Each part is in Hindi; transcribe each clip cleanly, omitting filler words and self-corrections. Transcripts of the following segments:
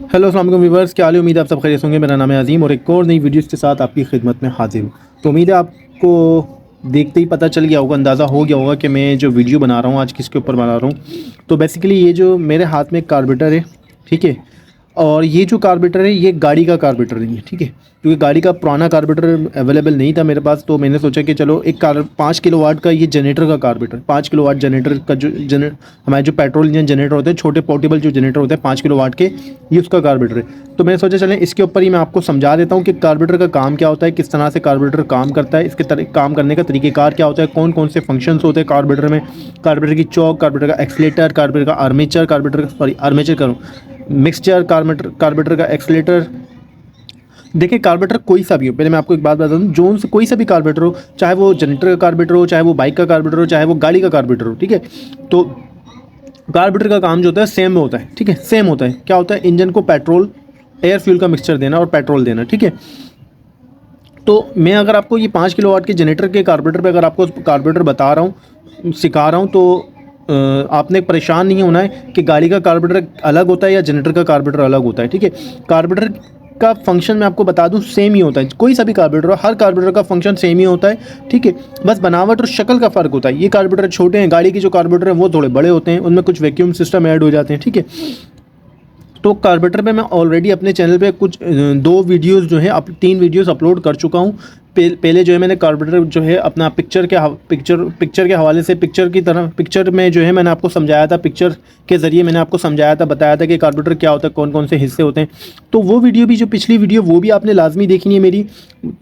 हेलो अस्सलाम वालेकुम व्यूअर्स, क्या हाल है। उम्मीद है आप सब खैरियत होंगे। मेरा नाम है अजीम और एक और नई वीडियोस के साथ आपकी खिदमत में हाजिर हूँ। तो उम्मीद है आपको देखते ही पता चल गया होगा, अंदाज़ा हो गया होगा कि मैं जो वीडियो बना रहा हूँ आज किसके ऊपर बना रहा हूँ। तो बेसिकली ये जो मेरे हाथ में एक कार्बोरेटर है, ठीक है। और ये जो कार्बोरेटर है ये गाड़ी का कार्बोरेटर नहीं है, ठीक है। क्योंकि गाड़ी का पुराना कार्बोरेटर अवेलेबल नहीं था मेरे पास, तो मैंने सोचा कि चलो एक 5 किलोवाट का ये जनरेटर का कार्बोरेटर, 5 किलोवाट जनरेटर का जो हमारे जो पेट्रोल इंजन जनरेटर होते हैं, छोटे पोर्टेबल जो जनरेटर होते हैं 5 किलोवाट के, ये उसका कार्बोरेटर है। तो मैंने सोचा चलें इसके ऊपर ही मैं आपको समझा देता हूँ कि कार्बोरेटर का काम क्या होता है, किस तरह से कार्बोरेटर काम करता है, इसके काम करने का तरीक़ेकार क्या होता है, कौन कौन से फंक्शंस होते हैं कार्बोरेटर में, कार्बोरेटर की चौक, कार्बोरेटर का एक्सीलेटर, कार्बोरेटर का आर्मेचर, कार्बोरेटर का सॉरी आर्मेचर करूँ मिक्सचर, कार्बोरेटर का एक्सीलेटर। देखिए कार्बोरेटर कोई सा भी हो, पहले मैं आपको एक बात बता दूं, जोन से कोई सा भी कार्बोरेटर हो, चाहे वो जनरेटर का कार्बोरेटर हो, चाहे वो बाइक का कार्बोरेटर हो, चाहे वो गाड़ी का कार्बोरेटर हो, ठीक है। तो कार्बोरेटर का काम जो होता है सेम होता है, ठीक है, सेम होता है। क्या होता है, इंजन को पेट्रोल एयर फ्यूल का मिक्सचर देना और पेट्रोल देना, ठीक है। तो मैं अगर आपको ये 5 किलोवाट के जनरेटर के कार्बोरेटर पे अगर आपको कार्बोरेटर बता रहा हूँ, सिखा रहा हूँ, तो आपने परेशान नहीं होना है कि गाड़ी का कार्बोरेटर अलग होता है या जनरेटर का कार्बोरेटर अलग होता है, ठीक है। कार्बोरेटर का फंक्शन मैं आपको बता दूं सेम ही होता है, कोई सा भी कार्बोरेटर हो, हर कार्बोरेटर का फंक्शन सेम ही होता है, ठीक है। बस बनावट और शक्ल का फ़र्क होता है। ये कार्बोरेटर छोटे हैं, गाड़ी के जो कार्बोरेटर हैं वो थोड़े बड़े होते हैं, उनमें कुछ वैक्यूम सिस्टम ऐड हो जाते हैं, ठीक है। तो कार्बोरेटर पे मैं ऑलरेडी अपने चैनल पे कुछ 2 वीडियोस जो है 3 वीडियोस अपलोड कर चुका हूँ। पहले जो है मैंने कार्बोरेटर जो है अपना पिक्चर के हवाले से, पिक्चर में जो है मैंने आपको समझाया था, पिक्चर के ज़रिए मैंने आपको समझाया था, बताया था कि कार्बोरेटर क्या होता है, कौन कौन से हिस्से होते हैं। तो वो वीडियो भी, जो पिछली वीडियो, वो भी आपने लाजमी देखनी है मेरी।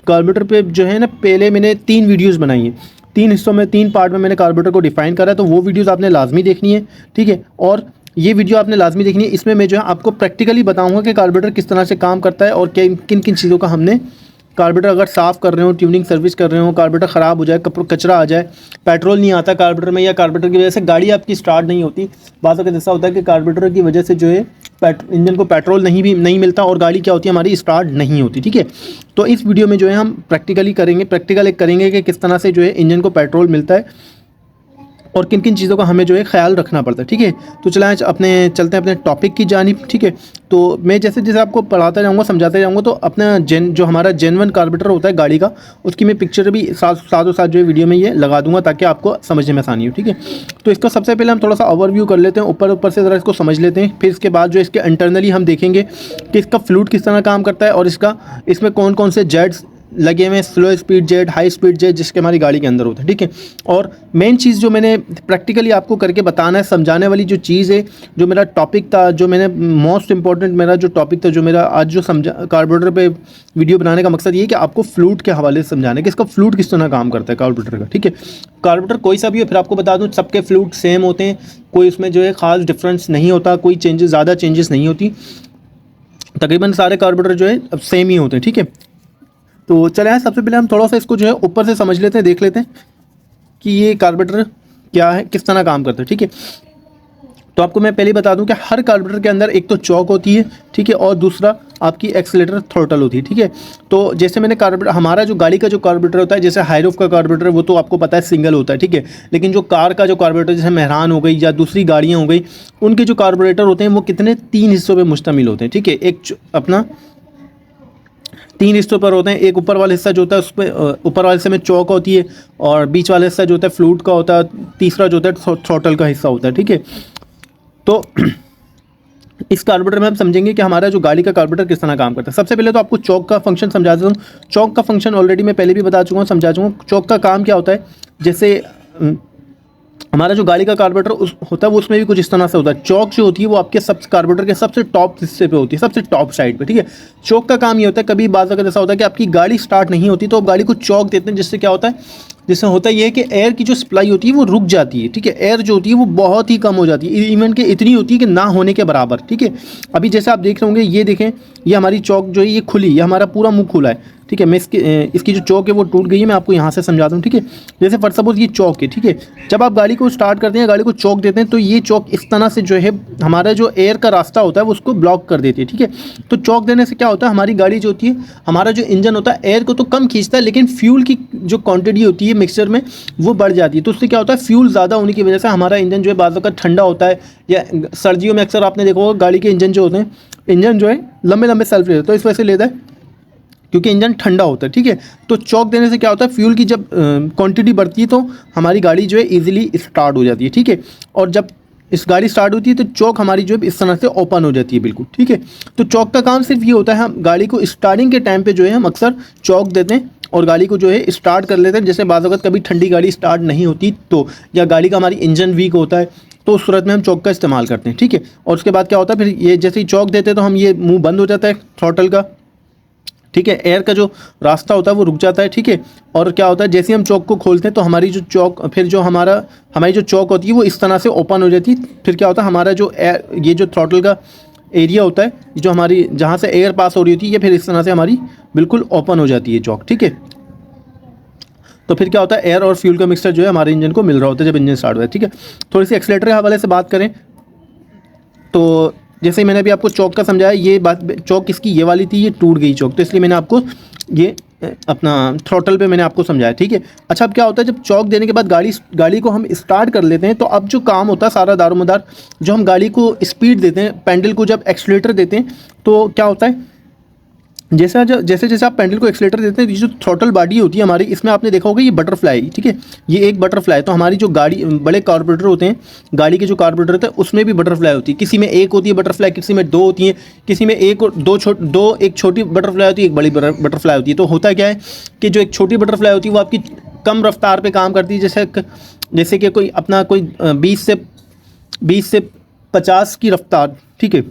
कार्बोरेटर पे जो है ना, पहले मैंने 3 वीडियोज़ बनाई हैं, 3 हिस्सों में, 3 पार्ट में मैंने कार्बोरेटर को डिफ़ाइन करा है, तो वो वीडियोज़ आपने लाजमी देखनी है, ठीक है। और ये वीडियो आपने लाजमी देखनी है, इसमें मैं जो है आपको प्रैक्टिकली बताऊंगा कि कार्बोरेटर किस तरह से काम करता है और किन किन चीज़ों का हमने, कार्बोरेटर अगर साफ़ कर रहे हो, ट्यूनिंग सर्विस कर रहे हो, कार्बोरेटर ख़राब हो जाए, कचरा आ जाए, पेट्रोल नहीं आता कार्बोरेटर में, या कार्बोरेटर की वजह से गाड़ी आपकी स्टार्ट नहीं होती। बात अगर ऐसा होता है कि कार्बोरेटर की वजह से जो है इंजन को पेट्रोल नहीं मिलता और गाड़ी क्या होती है हमारी, स्टार्ट नहीं होती, ठीक है। तो इस वीडियो में जो है हम प्रैक्टिकल करेंगे कि किस तरह से जो है इंजन को पेट्रोल मिलता है और किन किन चीज़ों का हमें जो है ख्याल रखना पड़ता है, ठीक है। तो चलें आज चलते हैं अपने टॉपिक की जानिब, ठीक है। तो मैं जैसे जैसे आपको पढ़ाता जाऊँगा, समझाते जाऊँगा, तो अपना जो हमारा जेन्युइन कार्बोरेटर होता है गाड़ी का, उसकी मैं पिक्चर भी साथों साथ जो है वीडियो में ये लगा दूंगा ताकि आपको समझने में आसानी हो, ठीक है। तो इसका सबसे पहले हम थोड़ा सा ओवरव्यू कर लेते हैं, ऊपर से ज़रा इसको समझ लेते हैं। फिर इसके बाद जो इसके इंटरनली हम देखेंगे कि इसका फ्लूइड किस तरह काम करता है और इसमें कौन कौन से जेट्स लगे हुए हैं, slow speed jet, high speed jet, जिसके हमारी गाड़ी के अंदर होते हैं, ठीक है। और मेन चीज़ जो मैंने प्रैक्टिकली आपको करके बताना है, समझाने वाली जो चीज़ है, जो मेरा टॉपिक था, जो मैंने मोस्ट इंपॉर्टेंट मेरा जो टॉपिक था, जो मेरा आज जो कार्बोरेटर पे वीडियो बनाने का मकसद ये है कि आपको फ्लूइड के हवाले से समझाने कि इसका फ्लूइड किस तरह काम करता है कार्बोरेटर का, ठीक है। कार्बोरेटर कोई सा भी हो, फिर आपको बता दूँ सबके फ्लूइड सेम होते हैं, कोई उसमें जो है ख़ास डिफरेंस नहीं होता, कोई ज़्यादा चेंजेस नहीं होती, तकरीबन सारे कार्बोरेटर जो है अब सेम ही होते हैं, ठीक है। तो चले सबसे पहले हम थोड़ा सा इसको जो है ऊपर से समझ लेते हैं, देख लेते हैं कि ये कार्बोरेटर क्या है, किस तरह काम करता है, ठीक है। तो आपको मैं पहले ही बता दूं कि हर कार्बोरेटर के अंदर एक तो चौक होती है, ठीक है, और दूसरा आपकी एक्सीलेटर थ्रोटल होती है, ठीक है। तो जैसे मैंने कार्बोरेटर, हमारा जो गाड़ी का जो कार्बोरेटर होता है, जैसे हाईरूफ का कार्बोरेटर, वो तो आपको पता है सिंगल होता है, ठीक है। लेकिन जो कार का जो कार्बोरेटर, जैसे मेहरान हो गई या दूसरी गाड़ियाँ हो गई, उनके जो कार्बोरेटर होते हैं वो कितने 3 हिस्सों पर मुश्तमिल होते हैं, ठीक है। एक अपना 3 हिस्सों पर होते हैं। एक ऊपर वाला हिस्सा जो होता है उस पर, ऊपर वाले हिस्से में चौक होती है, और बीच वाला हिस्सा जो होता है फ्लूइड का होता है, तीसरा जो होता है थ्रॉटल का हिस्सा होता है, ठीक है। तो इस कार्बोरेटर में हम समझेंगे कि हमारा जो गाड़ी का कार्बोरेटर किस तरह काम करता है। सबसे पहले तो आपको चौक का फंक्शन समझा देता हूँ। चौक का फंक्शन ऑलरेडी मैं पहले भी बता चुका हूँ, समझा चुका हूँ। चौक का काम क्या होता है, जैसे हमारा जो गाड़ी का कार्बोरेटर होता है वो उसमें भी कुछ इस तरह से होता है। चौक जो होती है वो आपके सब कार्बोरेटर के सबसे टॉप हिस्से पे होती है, सबसे टॉप साइड पे, ठीक है। चौक का काम ये होता है, कभी बाज़ अगर ऐसा होता है कि आपकी गाड़ी स्टार्ट नहीं होती तो आप गाड़ी को चौक देते हैं, जिससे क्या होता है, जिससे होता ये है कि एयर की जो सप्लाई होती है वो रुक जाती है, ठीक है। एयर जो होती है वो बहुत ही कम हो जाती है, इवन कि इतनी होती है कि ना होने के बराबर, ठीक है। अभी जैसे आप देख रहे होंगे, ये देखें, ये हमारी चौक जो है ये खुली, ये हमारा पूरा मुँह खुला है, ठीक है। मैं इसकी जो चौक है वो टूट गई है, मैं आपको यहाँ से समझा दूँ, ठीक है। जैसे फॉर सपोज ये चौक है, ठीक है। जब आप गाड़ी को स्टार्ट करते हैं, गाड़ी को चौक देते हैं, तो ये चौक इस तरह से जो है हमारा जो एयर का रास्ता होता है वो उसको ब्लॉक कर देती है, ठीक है। तो चौक देने से क्या होता है, हमारी गाड़ी जो होती है, हमारा जो इंजन होता है एयर को तो कम खींचता है, लेकिन फ्यूल की जो क्वांटिटी होती है मिक्सचर में वो बढ़ जाती है। तो उससे क्या होता है, फ्यूल ज़्यादा होने की वजह से हमारा इंजन जो है बाज़ वक़्त ठंडा होता है, या सर्दियों में अक्सर आपने देखा होगा गाड़ी के इंजन जो होते हैं, इंजन जो है लंबे लंबे सेल्फ लेते हैं, तो इस वजह से लेता है क्योंकि इंजन ठंडा होता है, ठीक है। तो चौक देने से क्या होता है, फ्यूल की जब क्वांटिटी बढ़ती है तो हमारी गाड़ी जो है इजीली स्टार्ट हो जाती है, ठीक है। और जब इस गाड़ी स्टार्ट होती है तो चौक हमारी जो है इस तरह से ओपन हो जाती है, बिल्कुल, ठीक है। तो चौक का काम सिर्फ ये होता है, हम गाड़ी को स्टार्टिंग के टाइम पे जो है हम अक्सर चौक देते हैं और गाड़ी को जो है स्टार्ट कर लेते हैं। जैसे बाज़ वक़्त कभी ठंडी गाड़ी स्टार्ट नहीं होती तो, या गाड़ी का हमारी इंजन वीक होता है, तो उस सूरत में हम चौक का इस्तेमाल करते हैं, ठीक है। और उसके बाद क्या होता है, फिर ये जैसे ही चौक देते हैं तो हम ये मुँह बंद हो जाता है थ्रॉटल का, ठीक है। एयर का जो रास्ता होता है वो रुक जाता है, ठीक है। और क्या होता है, जैसे ही हम चौक को खोलते हैं तो हमारी जो चौक, फिर जो हमारी जो चौक होती है वो इस तरह से ओपन हो जाती है। फिर क्या होता है, हमारा जो एयर, ये जो थ्रॉटल का एरिया होता है, जो हमारी जहाँ से एयर पास हो रही होती है, ये फिर इस तरह से हमारी बिल्कुल ओपन हो जाती है चौक, ठीक है। तो फिर क्या होता है, एयर और फ्यूल का मिक्सचर जो है हमारे इंजन को मिल रहा होता है जब इंजन स्टार्ट होता है, ठीक है। थोड़ी सी एक्सीलरेटर के हवाले से बात करें तो जैसे मैंने अभी आपको चौक का समझाया, ये बात चौक इसकी ये वाली थी, ये टूट गई चौक, तो इसलिए मैंने आपको ये अपना थ्रॉटल पे मैंने आपको समझाया, ठीक है। अच्छा, अब क्या होता है, जब चौक देने के बाद गाड़ी को हम स्टार्ट कर लेते हैं, तो अब जो काम होता है सारा दारोमदार, जो हम गाड़ी को स्पीड देते हैं, पेंडल को जब एक्सीलरेटर देते हैं तो क्या होता है, जैसे जैसे आप पेंडल को एक्सीलरेटर देते हैं, ये जो थ्रॉटल बॉडी होती है हमारी, इसमें आपने देखा होगा ये बटरफ्लाई, ठीक है। ये एक बटरफ्लाई, तो हमारी जो गाड़ी, बड़े कार्बोरेटर होते हैं, गाड़ी के जो कार्बोरेटर होते हैं उसमें भी बटरफ्लाई होती है। किसी में एक होती है बटरफ्लाई, किसी में दो होती है, किसी में एक और दो, एक छोटी बटरफ्लाई होती है, एक बड़ी बटरफ्लाई होती है। तो होता क्या है कि जो एक छोटी बटरफ्लाई होती है वो आपकी कम रफ्तार पर काम करती है, जैसे कि कोई अपना कोई 20 से 50 की रफ्तार, ठीक है।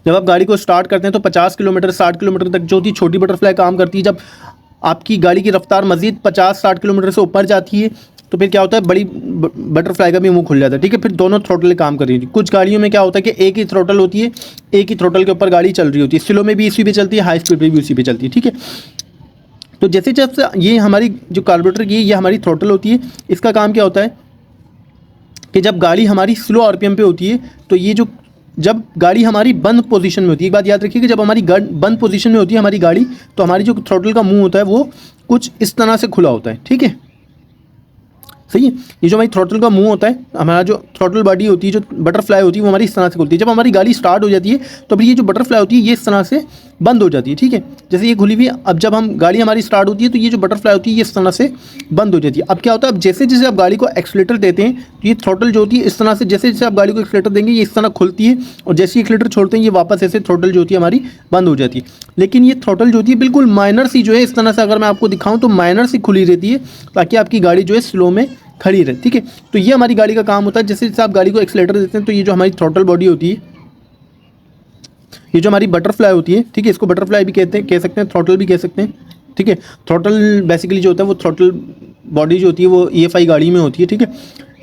जब आप गाड़ी को स्टार्ट करते हैं तो 50 किलोमीटर 60 किलोमीटर तक जो होती छोटी बटरफ्लाई काम करती है। जब आपकी गाड़ी की रफ्तार मज़ीद 50-60 किलोमीटर से ऊपर जाती है तो फिर क्या होता है, बड़ी बटरफ्लाई का भी मुंह खुल जाता है, ठीक है। फिर दोनों थ्रोटल काम कर रही होती है। कुछ गाड़ियों में क्या होता है कि एक ही थ्रोटल होती है, एक ही थ्रोटल के ऊपर गाड़ी चल रही होती है, स्लो में भी इसी पे चलती है, हाई स्पीड पर भी उसी पे चलती है, ठीक है। तो जैसे जब से ये हमारी जो कार्बोरेटर की ये हमारी थ्रोटल होती है, इसका काम क्या होता है कि जब गाड़ी हमारी स्लो आरपीएम पे होती है तो ये जो, जब गाड़ी हमारी बंद पोजीशन में होती है, एक बात याद रखिए कि जब हमारी बंद पोजीशन में होती है हमारी गाड़ी, तो हमारी जो थ्रॉटल का मुंह होता है वो कुछ इस तरह से खुला होता है, ठीक है, सही है। ये जो हमारी थ्रॉटल का मुंह होता है, हमारा जो थ्रॉटल बॉडी होती है, जो बटरफ्लाई होती है, वो हमारी इस तरह से खुलती है। जब हमारी गाड़ी स्टार्ट हो जाती है तो फिर ये जो बटरफ्लाई होती है ये इस तरह से बंद हो जाती है, ठीक है, जैसे ये खुली हुई है। अब जब हम गाड़ी हमारी स्टार्ट होती है तो ये जो बटरफ्लाई होती है ये इस तरह से बंद हो जाती है। अब क्या होता है, अब जैसे जैसे आप गाड़ी को एक्सीलरेटर देते हैं तो ये थ्रॉटल जो होती है इस तरह से, जैसे जैसे आप गाड़ी को एक्सीलरेटर देंगे ये इस तरह खुलती है, और जैसे ही एक्सीलरेटर छोड़ते हैं ये वापस ऐसे थ्रॉटल जो होती है हमारी बंद हो जाती है। लेकिन ये थ्रॉटल जो होती है बिल्कुल माइनर सी जो है, इस तरह से अगर मैं आपको दिखाऊँ तो माइनर सी खुली रहती है, ताकि आपकी गाड़ी जो है स्लो में खड़ी रहे, ठीक है। तो ये हमारी गाड़ी का काम होता है। जैसे जैसे आप गाड़ी को एक्सीलरेटर देते हैं तो ये जो हमारी थ्रॉटल बॉडी होती है, ये जो हमारी बटरफ्लाई होती है, ठीक है, इसको बटरफ्लाई भी कह सकते हैं, थ्रॉटल भी कह सकते हैं, ठीक है। थ्रॉटल बेसिकली जो होता है वो थ्रॉटल बॉडी जो होती है वो EFI गाड़ी में होती है, ठीक है,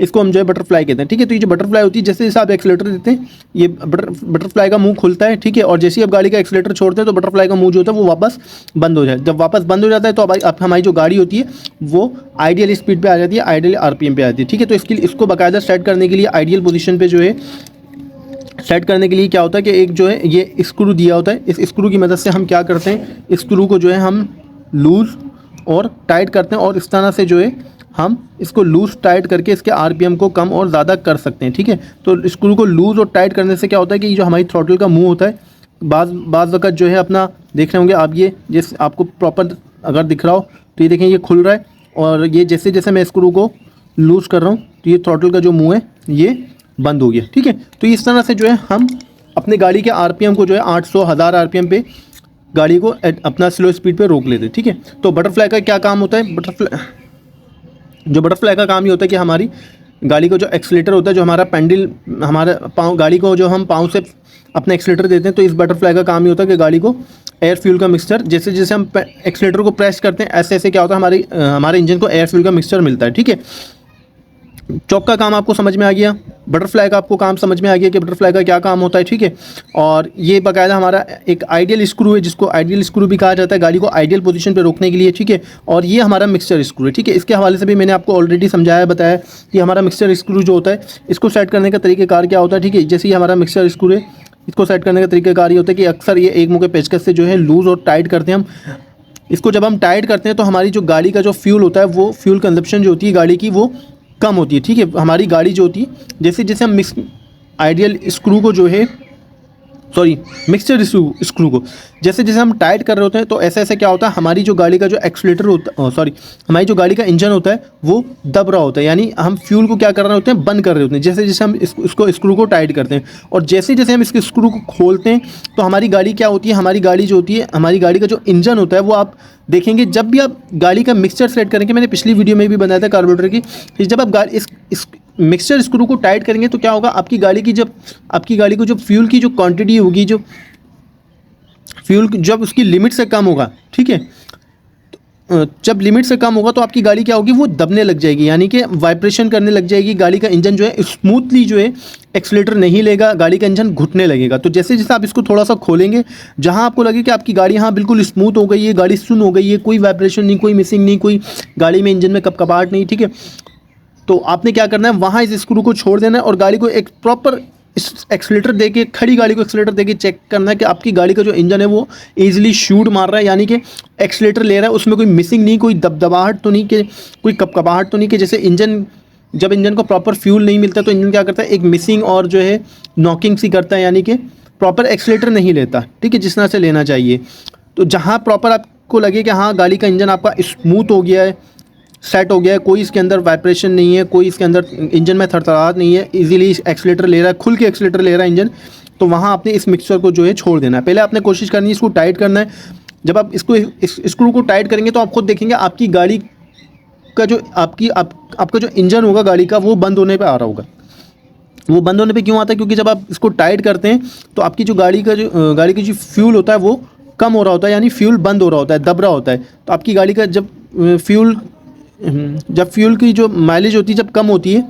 इसको हम जो है बटरफ्लाई कहते हैं, ठीक है। तो ये जो बटरफ्लाई होती है, जैसे जैसे आप एक्सीलरेटर देते हैं ये बटरफ्लाई का मुंह खुलता है, ठीक है, और जैसे ही आप गाड़ी का एक्सीलरेटर छोड़ते हैं तो बटरफ्लाई का मुंह जो होता है वो वापस बंद हो जाए। जब वापस बंद हो जाता है तो अब हमारी जो गाड़ी होती है वो आइडियल स्पीड पे आ जाती है, आइडियल RPM पे आ जाती है, ठीक है। तो इसको बाकायदा सेट करने के लिए, आइडियल पोजीशन पे जो है सेट करने के लिए क्या होता है कि एक जो है ये स्क्रू दिया होता है, इस स्क्रू की मदद से हम क्या करते हैं, स्क्रू को जो है हम लूज़ और टाइट करते हैं, और इस तरह से जो है हम इसको लूज़ टाइट करके इसके RPM को कम और ज़्यादा कर सकते हैं, ठीक है। तो स्क्रू को लूज़ और टाइट करने से क्या होता है कि ये जो हमारी थ्रॉटल का मुंह होता है, बाज़ वक़्त जो है अपना देख रहे होंगे आप, ये जैसे आपको प्रॉपर अगर दिख रहा हो तो ये देखें ये खुल रहा है, और ये जैसे जैसे मैं स्क्रू को लूज़ कर रहा हूँ तो ये थ्रॉटल का जो मुँह है ये बंद हो गया, ठीक है। तो इस तरह से जो है हम अपने गाड़ी के RPM को जो है 800-1000 RPM पे गाड़ी को अपना स्लो स्पीड पे रोक लेते, ठीक है। तो बटरफ्लाई का क्या काम होता है, बटरफ्लाई का काम ये होता है कि हमारी गाड़ी को जो एक्सीलरेटर होता है, जो हमारा पेंडल, हमारा पाँव, गाड़ी को जो हम पाँव से अपना एक्सीलरेटर देते हैं, तो इस बटरफ्लाई का काम ये होता है कि गाड़ी को एयर फ्यूल का मिक्सचर, जैसे जैसे हम एक्सीलरेटर को प्रेस करते हैं ऐसे ऐसे क्या होता है, हमारे इंजन को एयर फ्यूल का मिक्सचर मिलता है, ठीक है। चॉक का काम आपको समझ में आ गया, बटरफ्लाई का आपको काम समझ में आ गया कि बटरफ्लाई का क्या काम होता है, ठीक है। और ये बाकायदा हमारा एक आइडियल स्क्रू है, जिसको आइडियल स्क्रू भी कहा जाता है, गाड़ी को आइडियल पोजीशन पे रोकने के लिए, ठीक है। और ये हमारा मिक्सचर स्क्रू है, ठीक है। इसके हवाले से भी मैंने आपको ऑलरेडी समझाया बताया कि हमारा मिक्सचर स्क्रू जो होता है, इसको सेट करने का तरीक़ेकार क्या होता है, ठीक है। जैसे ही हमारा मिक्सचर स्क्रू है, इसको सेट करने का तरीक़ेकार ये होता है कि अक्सर ये एक मुँह के पेचकस से जो है लूज़ और टाइट करते हैं हम। इसको जब हम टाइट करते हैं तो हमारी जो गाड़ी का जो फ्यूल होता है, वो फ्यूल कंजप्शन जो होती है गाड़ी की, वो कम होती है, ठीक है। हमारी गाड़ी जो होती है, जैसे जैसे हम आइडियल स्क्रू को जो है, सॉरी मिक्सचर स्क्रू को जैसे जैसे हम टाइट कर रहे होते हैं, तो ऐसे ऐसे क्या होता है, हमारी जो गाड़ी का जो एक्सीलरेटर होता, सॉरी हमारी जो गाड़ी का इंजन होता है वो दब रहा होता है, यानी हम फ्यूल को क्या कर रहे होते हैं, बंद कर रहे होते हैं, जैसे जैसे हम इसको स्क्रू को टाइट करते हैं। और जैसे जैसे हम इसके स्क्रू को खोलते हैं तो हमारी गाड़ी क्या होती है, हमारी गाड़ी जो होती है, हमारी गाड़ी का जो इंजन होता है, वो आप देखेंगे जब भी आप गाड़ी का मिक्सचर सेट करेंगे, मैंने पिछली वीडियो में भी बनाया था कार्बोरेटर की, कि जब आप गाड़ी इस मिक्सचर स्क्रू को टाइट करेंगे तो क्या होगा, आपकी गाड़ी की जब आपकी गाड़ी को जो फ्यूल की जो क्वांटिटी होगी, जो फ्यूल जब उसकी लिमिट से कम होगा, ठीक है, जब लिमिट से कम होगा तो आपकी गाड़ी क्या होगी, वो दबने लग जाएगी, यानी कि वाइब्रेशन करने लग जाएगी, गाड़ी का इंजन जो है स्मूथली जो है एक्सीलरेटर नहीं लेगा, गाड़ी का इंजन घुटने लगेगा। तो जैसे जैसे आप इसको थोड़ा सा खोलेंगे, जहां आपको लगे कि आपकी गाड़ी हाँ बिल्कुल स्मूथ हो गई है, गाड़ी सुन हो गई है, कोई वाइब्रेशन नहीं, कोई मिसिंग नहीं, कोई गाड़ी में इंजन में कपकपाहट नहीं, ठीक है, तो आपने क्या करना है, वहाँ इस स्क्रू को छोड़ देना है और गाड़ी को एक प्रॉपर एक्सीलरेटर देके, खड़ी गाड़ी को एक्सीलरेटर देके चेक करना है कि आपकी गाड़ी का जो इंजन है वो ईजिली शूट मार रहा है, यानी कि एक्सीलरेटर ले रहा है, उसमें कोई मिसिंग नहीं, कोई दबदबाहट तो नहीं, कि कोई कपकपाहट तो नहीं, कि जैसे इंजन जब इंजन को प्रॉपर फ्यूल नहीं मिलता तो इंजन क्या करता है, एक मिसिंग और जो है नॉकिंग सी करता है, यानी कि प्रॉपर एक्सीलरेटर नहीं लेता, ठीक है, जिस तरह से लेना चाहिए। तो जहाँ प्रॉपर आपको लगे कि हाँ गाड़ी का इंजन आपका स्मूथ हो गया है, सेट हो गया है, कोई इसके अंदर वाइब्रेशन नहीं है, कोई इसके अंदर इंजन में थरथराहट नहीं है, इजीली एक्सीलरेटर ले रहा है, खुल के एक्सीलरेटर ले रहा है इंजन, तो वहाँ आपने इस मिक्सचर को जो है छोड़ देना है। पहले आपने कोशिश करनी है इसको टाइट करना है। जब आप इसको इस स्क्रू को टाइट करेंगे तो आप खुद देखेंगे आपकी गाड़ी का जो आपका जो इंजन होगा गाड़ी का, वो बंद होने पर आ रहा होगा। वो बंद होने पे क्यों आता है, क्योंकि जब आप इसको टाइट करते हैं तो आपकी जो गाड़ी की जो फ्यूल होता है वो कम हो रहा होता है, यानी फ्यूल बंद हो रहा होता है, दब रहा होता है। तो आपकी गाड़ी का जब फ्यूल की जो माइलेज होती है जब कम होती है,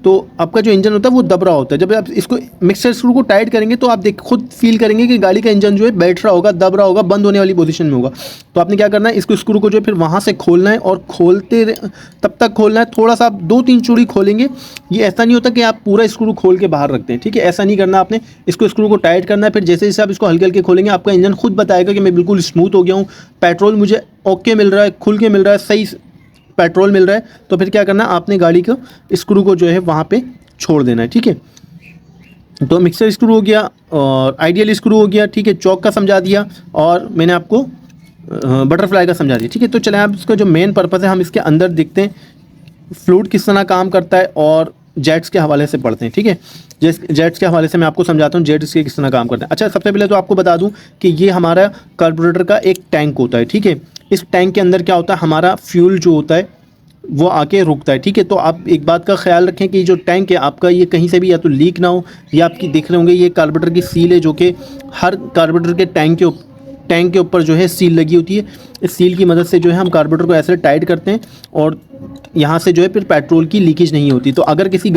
तो आपका जो इंजन होता है वो दब रहा होता है। जब आप इसको मिक्सर स्क्रू को टाइट करेंगे तो आप खुद फील करेंगे कि गाड़ी का इंजन जो है बैठ रहा होगा, दब रहा होगा, बंद होने वाली पोजीशन में होगा। तो आपने क्या करना है, इसको स्क्रू को जो है फिर वहाँ से खोलना है, और तब तक खोलना है, थोड़ा सा आप 2-3 चूड़ी खोलेंगे। ये ऐसा नहीं होता कि आप पूरा स्क्रू खोल के बाहर रखते हैं, ठीक है, ऐसा नहीं करना आपने। इसको स्क्रू को टाइट करना है, फिर जैसे जैसे आप इसको हल्के हल्के खोलेंगे, आपका इंजन खुद बताएगा कि मैं बिल्कुल स्मूथ हो गया हूँ, पेट्रोल मुझे ओके मिल रहा है, खुल के मिल रहा है, सही पेट्रोल मिल रहा है। तो फिर क्या करना है, आपने गाड़ी को स्क्रू को जो है वहाँ पे छोड़ देना है, ठीक है। तो मिक्सर स्क्रू हो गया और आइडियल स्क्रू हो गया, ठीक है, चौक का समझा दिया, और मैंने आपको बटरफ्लाई का समझा दिया, ठीक है। तो चलें आप इसका जो मेन पर्पज़ है हम इसके अंदर देखते हैं, फ्लूइड किस तरह काम करता है, और जेट्स के हवाले से पढ़ते हैं, ठीक है। जेट्स के हवाले से मैं आपको समझाता हूँ जेट्स के किस तरह काम करते हैं। अच्छा, सबसे पहले तो आपको बता दूँ कि ये हमारा कार्बोरेटर का एक टैंक होता है, ठीक है। इस टैंक के अंदर क्या होता है, हमारा फ्यूल जो होता है वो आके रुकता है, ठीक है। तो आप एक बात का ख्याल रखें कि जो टैंक है आपका, ये कहीं से भी या तो लीक ना हो, या आपकी देख रहे होंगे ये कार्बोरेटर की सील है, जो कि हर कार्बोरेटर के टैंक के ऊपर जो है सील लगी होती है। इस सील की मदद से जो है हम कार्बोरेटर को ऐसे टाइट करते हैं, और यहाँ से जो है फिर पेट्रोल की लीकेज नहीं होती। तो अगर किसी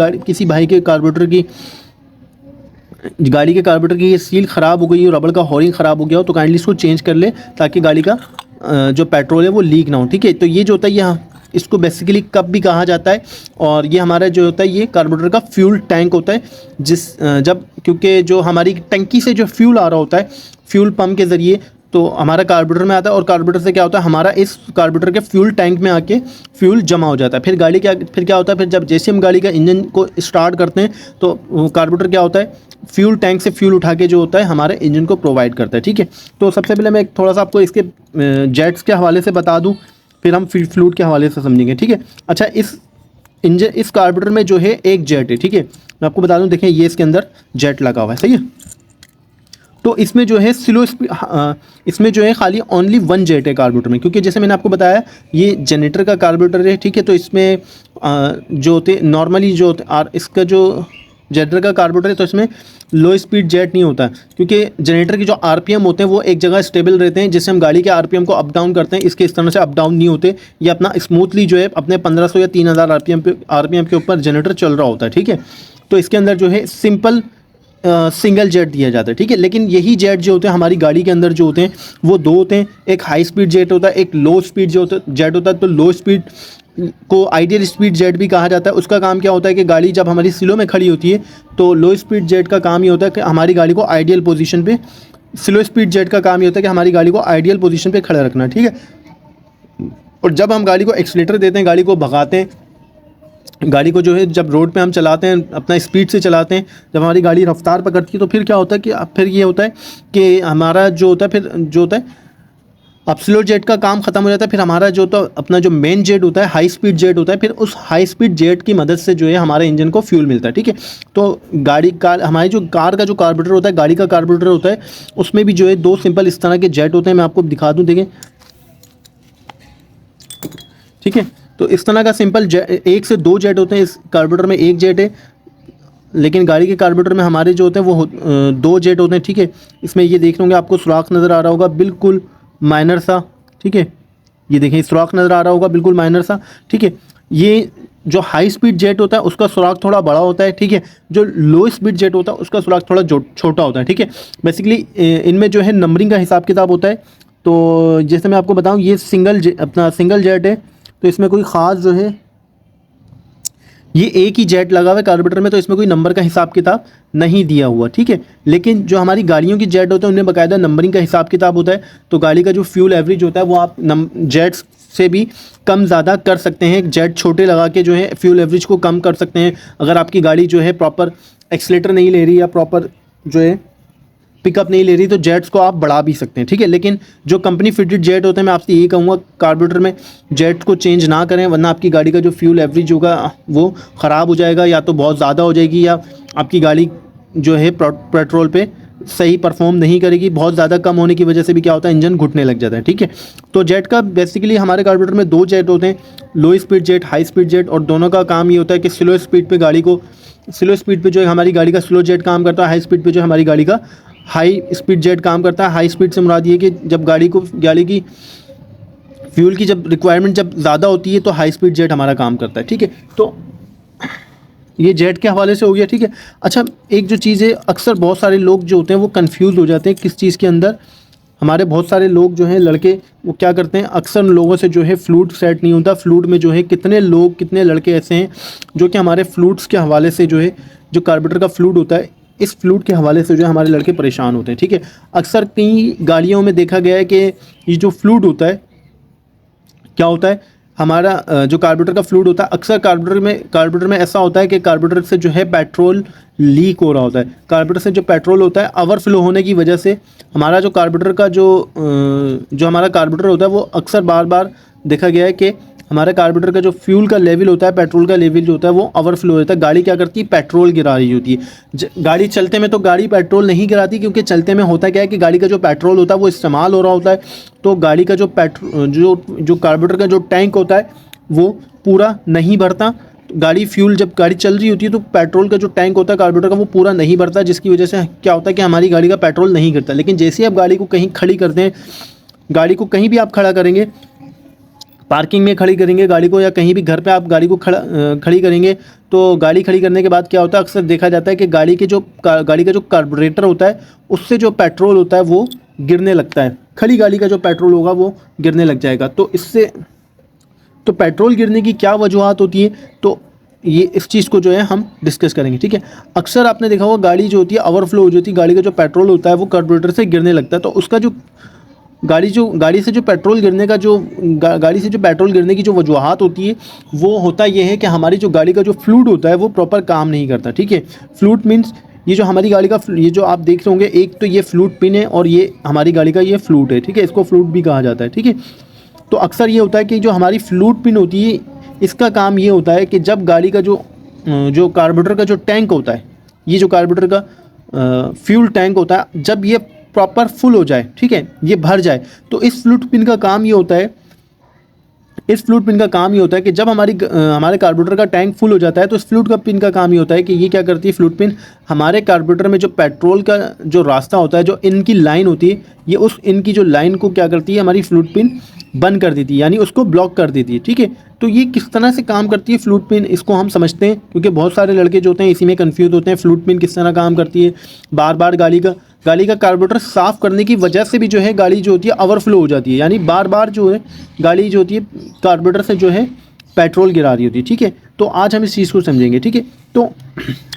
भाई के गाड़ी के कार्बोरेटर की ये सील ख़राब हो गई हो, रबड़ का हॉरिंग ख़राब हो गया हो, तो काइंडली इसको चेंज कर ले, ताकि गाड़ी का जो पेट्रोल है वो लीक ना हो, ठीक है। तो ये जो होता है, ये इसको बेसिकली कप भी कहा जाता है, और ये हमारा जो होता है ये कार्बोरेटर का फ्यूल टैंक होता है। क्योंकि जो हमारी टंकी से जो फ्यूल आ रहा होता है फ्यूल पंप के ज़रिए, तो हमारा कार्बोरेटर में आता है, और कार्बोरेटर से क्या होता है, हमारा इस कार्बोरेटर के फ्यूल टैंक में आके फ्यूल जमा हो जाता है। फिर क्या होता है, फिर जब जैसे हम गाड़ी का इंजन को स्टार्ट करते हैं, तो कार्बोरेटर क्या होता है, फ्यूल टैंक से फ्यूल उठा के जो होता है हमारे इंजन को प्रोवाइड करता है, ठीक है। तो सबसे पहले मैं थोड़ा सा आपको इसके जेट्स के हवाले से बता दूँ, फिर हम फ्लूइड के हवाले से समझेंगे, ठीक है। अच्छा, इस कार्बोरेटर में जो है एक जेट है, ठीक है। मैं आपको बता दूं, देखें ये इसके अंदर जेट लगा हुआ है, सही है। तो इसमें जो है इसमें जो है खाली ओनली 1 जेट है कार्बोरेटर में, क्योंकि जैसे मैंने आपको बताया ये जनरेटर का कार्बोरेटर है, ठीक है। तो इसमें जो होते नॉर्मली जो इसका जो जनरेटर का कार्बोरेटर है तो इसमें लो स्पीड जेट नहीं होता, क्योंकि जनरेटर के जो आरपीएम होते हैं वो एक जगह स्टेबल रहते हैं, जिससे हम गाड़ी के आरपीएम को अप डाउन करते हैं। इसके इस तरह से अप डाउन नहीं होते, ये अपना स्मूथली जो है अपने 1500 या 3000 आरपीएम के ऊपर जनरेटर चल रहा होता है, ठीक है। तो इसके अंदर जो है सिंपल सिंगल जेट दिया जाता है, ठीक है। लेकिन यही जेट जो होते हैं हमारी गाड़ी के अंदर जो होते हैं वो दो होते हैं, एक हाई स्पीड जेट होता है, एक लो स्पीड जो होता जेट होता है। तो लो स्पीड को आइडियल स्पीड जेट भी कहा जाता है। उसका काम क्या होता है कि गाड़ी जब हमारी स्लो में खड़ी होती है तो लो स्पीड जेट का काम ये होता है कि हमारी गाड़ी को आइडियल पोजीशन पे, स्लो स्पीड जेट का काम ये होता है कि हमारी गाड़ी को आइडियल पोजीशन पे खड़ा रखना, ठीक है। और जब हम गाड़ी को एक्सीलेटर देते हैं, गाड़ी को भगाते हैं, गाड़ी को जो है जब रोड पे हम चलाते हैं अपना स्पीड से चलाते हैं, जब हमारी गाड़ी रफ्तार पकड़ती है तो फिर क्या होता है कि फिर ये होता है कि हमारा जो होता है फिर जो होता है अब स्लो जेट का काम खत्म हो जाता है। फिर हमारा जो तो अपना जो मेन जेट होता है हाई स्पीड जेट होता है, फिर उस हाई स्पीड जेट की मदद से जो है हमारे इंजन को फ्यूल मिलता है, ठीक है। तो गाड़ी का हमारी जो कार का जो कार्बोरेटर होता है, गाड़ी का कार्बोरेटर होता है, उसमें भी जो है दो सिंपल इस तरह के जेट होते हैं। मैं आपको दिखा दूँ, देखें, ठीक है। तो इस तरह का सिंपल एक से दो जेट होते हैं। इस कार्बोरेटर में एक जेट है, लेकिन गाड़ी के कार्बोरेटर में हमारे जो होते हैं वो दो जेट होते हैं, ठीक है। इसमें ये देख होंगे आपको सुराख नज़र आ रहा होगा बिल्कुल माइनर सा, ठीक है। ये देखें सुराख नज़र आ रहा होगा बिल्कुल माइनर सा, ठीक है। ये जो हाई स्पीड जेट होता है उसका सुराख थोड़ा बड़ा होता है, ठीक है। जो लो स्पीड जेट होता है उसका सुराख थोड़ा छोटा होता है, ठीक है। बेसिकली इनमें जो है नंबरिंग का हिसाब किताब होता है। तो जैसे मैं आपको बताऊं, ये अपना सिंगल जेट है, तो इसमें कोई ख़ास जो है ये एक ही जेट लगा हुआ है कार्बोरेटर में, तो इसमें कोई नंबर का हिसाब किताब नहीं दिया हुआ, ठीक है। लेकिन जो हमारी गाड़ियों की जेट होते हैं उनमें बाकायदा नंबरिंग का हिसाब किताब होता है। तो गाड़ी का जो फ्यूल एवरेज होता है वो आप जेट्स से भी कम ज़्यादा कर सकते हैं। जेट छोटे लगा के जो है फ्यूल एवरेज को कम कर सकते हैं। अगर आपकी गाड़ी जो है प्रॉपर एक्सीलेटर नहीं ले रही या प्रॉपर जो है पिकअप नहीं ले रही तो जेट्स को आप बढ़ा भी सकते हैं, ठीक है। लेकिन जो कंपनी फिटेड जेट होते हैं, मैं आपसे यही कहूँगा कार्बोरेटर में जेट को चेंज ना करें, वरना आपकी गाड़ी का जो फ्यूल एवरेज होगा वो ख़राब हो जाएगा, या तो बहुत ज़्यादा हो जाएगी, या आपकी गाड़ी जो है पेट्रोल पे सही परफॉर्म नहीं करेगी। बहुत ज़्यादा कम होने की वजह से भी क्या होता है, इंजन घुटने लग जाता है, ठीक है। तो जेट का बेसिकली हमारे कार्बोरेटर में दो जेट होते हैं, लो speed jet, high speed jet. और दोनों का काम ये होता है कि स्लो स्पीड पे गाड़ी को, स्लो स्पीड पे जो है हमारी गाड़ी का स्लो जेट काम करता है, हाई स्पीड पे जो है हमारी गाड़ी का हाई स्पीड जेट काम करता है। हाई स्पीड से मुराद ये कि जब गाड़ी की फ्यूल की जब रिक्वायरमेंट जब ज़्यादा होती है तो हाई स्पीड जेट हमारा काम करता है, ठीक है। तो ये जेट के हवाले से हो गया, ठीक है। अच्छा, एक जो चीज़ है, अक्सर बहुत सारे लोग जो होते हैं वो कंफ्यूज हो जाते हैं किस चीज़ के अंदर। हमारे बहुत सारे लोग जो हैं लड़के, वो क्या करते हैं, अक्सर लोगों से जो है फ्लूट सेट नहीं होता। फ्लूट में जो है कितने लोग, कितने लड़के ऐसे हैं जो कि हमारे फ्लूट्स के हवाले से जो है, जो कार्बोरेटर का फ्लूट होता है, इस फ्लूट के हवाले से जो है हमारे लड़के परेशान होते हैं, ठीक है। अक्सर कई गाड़ियों में देखा गया है कि ये जो फ्लूट होता है, क्या होता है, हमारा जो कार्बोरेटर का फ्लूइड होता है, अक्सर कार्बोरेटर में ऐसा होता है कि कार्बोरेटर से जो है पेट्रोल लीक हो रहा होता है। कार्बोरेटर से जो पेट्रोल होता है ओवरफ्लो होने की वजह से हमारा जो कार्बोरेटर का जो हमारा कार्बोरेटर होता है वो अक्सर बार बार देखा गया है कि हमारे कार्बोरेटर का जो फ्यूल का लेवल होता है, पेट्रोल का लेवल जो होता है वो ओवरफ्लो होता है। गाड़ी क्या करती है, पेट्रोल गिरा रही होती है। गाड़ी चलते में तो गाड़ी पेट्रोल नहीं गिराती, क्योंकि चलते में होता क्या है कि गाड़ी का जो पेट्रोल होता है वो इस्तेमाल हो रहा होता है। तो गाड़ी का जो कार्बोरेटर का जो टैंक होता है वो पूरा नहीं भरता। गाड़ी फ्यूल जब गाड़ी चल रही होती है तो पेट्रोल का जो टैंक होता है कार्बोरेटर का वो पूरा नहीं भरता, जिसकी वजह से क्या होता है कि हमारी गाड़ी का पेट्रोल नहीं गिरता। लेकिन जैसे ही आप गाड़ी को कहीं खड़ी करते हैं, गाड़ी को कहीं भी आप खड़ा करेंगे, पार्किंग में खड़ी करेंगे गाड़ी को, या कहीं भी घर पे आप गाड़ी को खड़ी करेंगे, तो गाड़ी खड़ी करने के बाद क्या होता है, अक्सर देखा जाता है कि गाड़ी का जो कार्बोरेटर होता है उससे जो पेट्रोल होता है वो गिरने लगता है। खड़ी गाड़ी का जो पेट्रोल होगा वो गिरने लग जाएगा। तो पेट्रोल गिरने की क्या वजूहत होती है, तो ये इस चीज़ को जो है हम डिस्कस करेंगे, ठीक है। अक्सर आपने देखा होगा गाड़ी जो होती है ओवरफ्लो हो जाती है, गाड़ी का जो पेट्रोल होता है वो कार्बोरेटर से गिरने लगता है। तो उसका जो गाड़ी से जो पेट्रोल गिरने की जो वजूहत होती है वो होता ये है कि हमारी जो गाड़ी का जो फ्लूइड होता है वो प्रॉपर काम नहीं करता, ठीक है। फ्लूइड मीन्स ये जो हमारी गाड़ी का, ये जो आप देख रहे होंगे, एक तो ये फ्लूइड पिन है और ये हमारी गाड़ी का ये फ्लूइड है, ठीक है। इसको फ्लूइड भी कहा जाता है, ठीक है। तो अक्सर ये होता है कि जो हमारी फ्लूइड पिन होती है इसका काम ये होता है कि जब गाड़ी का जो कार्बोरेटर का जो टैंक होता है, ये जो कार्बोरेटर का फ्यूल टैंक होता है, जब ये प्रॉपर फुल हो जाए, ठीक है, ये भर जाए, तो इस फ्लूइड पिन का काम ये होता है इस फ्लूइड पिन का काम ये होता है कि जब हमारे कार्बोरेटर का टैंक फुल हो जाता है तो इस फ्लूइड का पिन का काम ये होता है कि ये क्या करती है, फ्लूइड पिन हमारे कार्बोरेटर में जो पेट्रोल का जो रास्ता होता है, जो इनकी लाइन होती है, ये उस इनकी जो लाइन को क्या करती है, हमारी फ्लूइड पिन बंद कर देती है, यानी उसको ब्लॉक कर देती है। ठीक है, तो ये किस तरह से काम करती है फ्लूइड पिन, इसको हम समझते हैं, क्योंकि बहुत सारे लड़के जो होते हैं इसी में कंफ्यूज होते हैं फ्लूइड पिन किस तरह काम करती है। बार बार गाड़ी का कार्बोरेटर साफ़ करने की वजह से भी जो है गाड़ी जो होती है ओवरफ्लो हो जाती है, यानी बार बार जो है गाड़ी जो होती है कार्बोरेटर से जो है पेट्रोल गिरा रही होती है। ठीक है, तो आज हम इस चीज़ को समझेंगे। ठीक है, तो